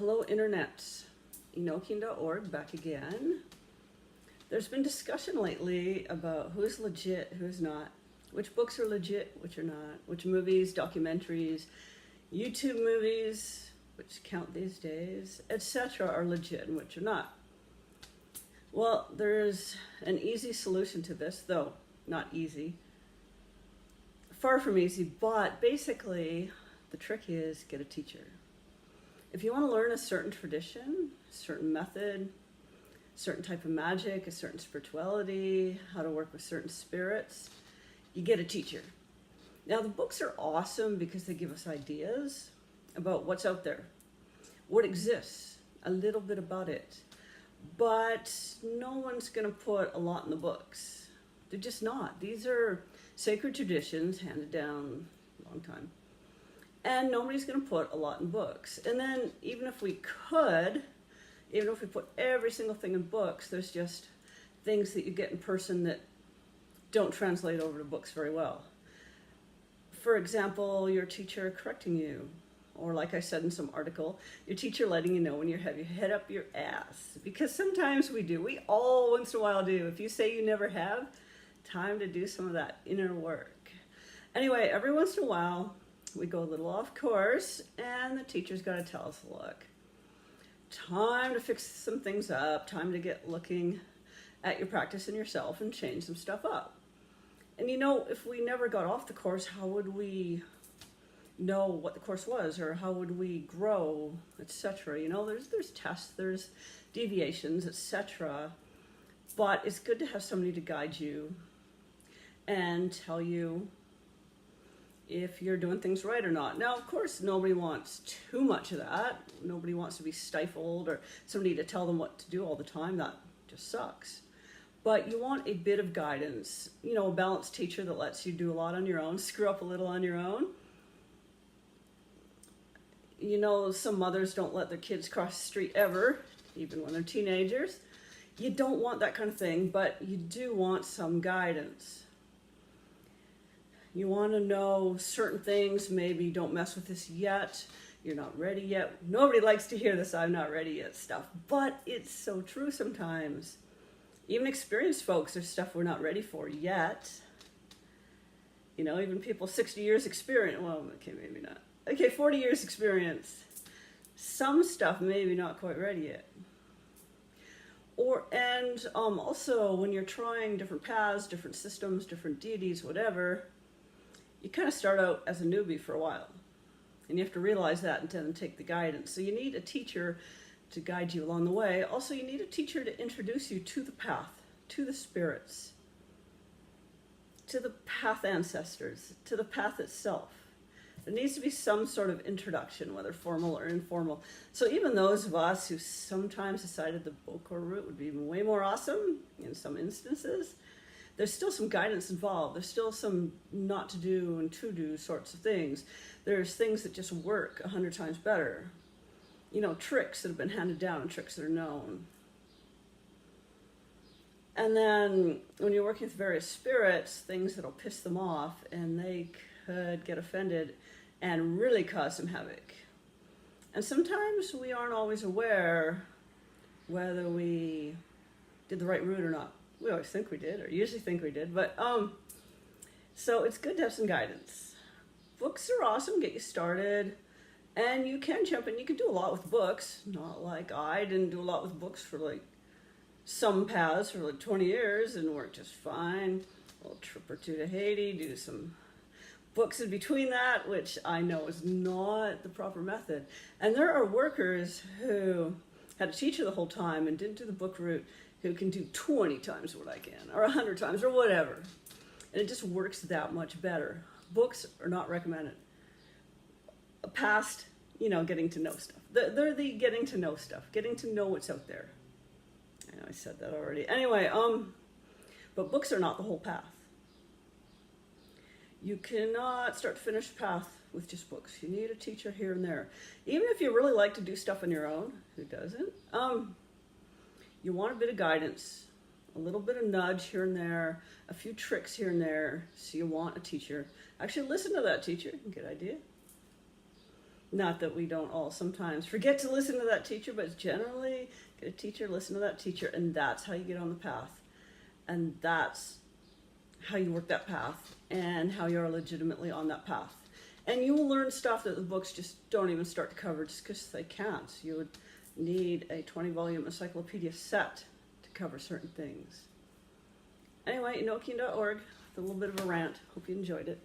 Hello Internet, Enochian.org back again. There's been discussion lately about who's legit, who's not, which books are legit, which are not, which movies, documentaries, YouTube movies, which count these days, etc. are legit and which are not. Well, there's an easy solution to this, though not easy. Far from easy, but basically the trick is get a teacher. If you want to learn a certain tradition, a certain method, a certain type of magic, a certain spirituality, how to work with certain spirits, you get a teacher. Now the books are awesome because they give us ideas about what's out there, what exists, a little bit about it. But no one's going to put a lot in the books. They're just not. These are sacred traditions handed down a long time. And nobody's going to put a lot in books. And then even if we could, even if we put every single thing in books, there's just things that you get in person that don't translate over to books very well. For example, your teacher correcting you. Or like I said in some article, your teacher letting you know when you have your head up your ass. Because sometimes we do. We all once in a while do. If you say you never have, time to do some of that inner work. Anyway, every once in a while, we go a little off course, and the teacher's got to tell us, look, time to fix some things up, time to get looking at your practice and yourself and change some stuff up. And if we never got off the course, how would we know what the course was, or how would we grow, etc.? There's tests, there's deviations, etc. But it's good to have somebody to guide you and tell you if you're doing things right or not. Now, of course, nobody wants too much of that. Nobody wants to be stifled or somebody to tell them what to do all the time. That just sucks. But you want a bit of guidance, a balanced teacher that lets you do a lot on your own, screw up a little on your own. Some mothers don't let their kids cross the street ever, even when they're teenagers. You don't want that kind of thing, but you do want some guidance. You want to know certain things, maybe don't mess with this yet, you're not ready yet. Nobody likes to hear this, I'm not ready yet stuff, but it's so true sometimes. Even experienced folks, there's stuff we're not ready for yet. Even people 60 years experience, well, okay, maybe not. Okay, 40 years experience. Some stuff maybe not quite ready yet. Also, when you're trying different paths, different systems, different deities, whatever, you kind of start out as a newbie for a while. And you have to realize that and then take the guidance. So you need a teacher to guide you along the way. Also, you need a teacher to introduce you to the path, to the spirits, to the path ancestors, to the path itself. There needs to be some sort of introduction, whether formal or informal. So even those of us who sometimes decided the Bokor route would be way more awesome in some instances, there's still some guidance involved. There's still some not to do and to do sorts of things. There's things that just work 100 times better. Tricks that have been handed down and tricks that are known. And then when you're working with various spirits, things that'll piss them off and they could get offended and really cause some havoc. And sometimes we aren't always aware whether we did the right route or not. We always think we did, or usually think we did, but so it's good to have some guidance. Books are awesome, get you started, and you can jump in. You can do a lot with books, not like I didn't do a lot with books for some paths for 20 years and worked just fine. A little trip or two to Haiti, do some books in between that, which I know is not the proper method. And there are workers who had a teacher the whole time and didn't do the book route, who can do 20 times what I can, or 100 times, or whatever. And it just works that much better. Books are not recommended. Past, getting to know stuff. They're the getting to know stuff, getting to know what's out there. I know I said that already. Anyway, but books are not the whole path. You cannot start to finish path with just books. You need a teacher here and there. Even if you really like to do stuff on your own, who doesn't? You want a bit of guidance, a little bit of nudge here and there, a few tricks here and there, so you want a teacher. Actually, listen to that teacher, good idea. Not that we don't all sometimes forget to listen to that teacher, but generally get a teacher, listen to that teacher, and that's how you get on the path. And that's how you work that path and how you're legitimately on that path. And you will learn stuff that the books just don't even start to cover just because they can't. You would need a 20-volume encyclopedia set to cover certain things. Anyway, Enochian.org, with a little bit of a rant. Hope you enjoyed it.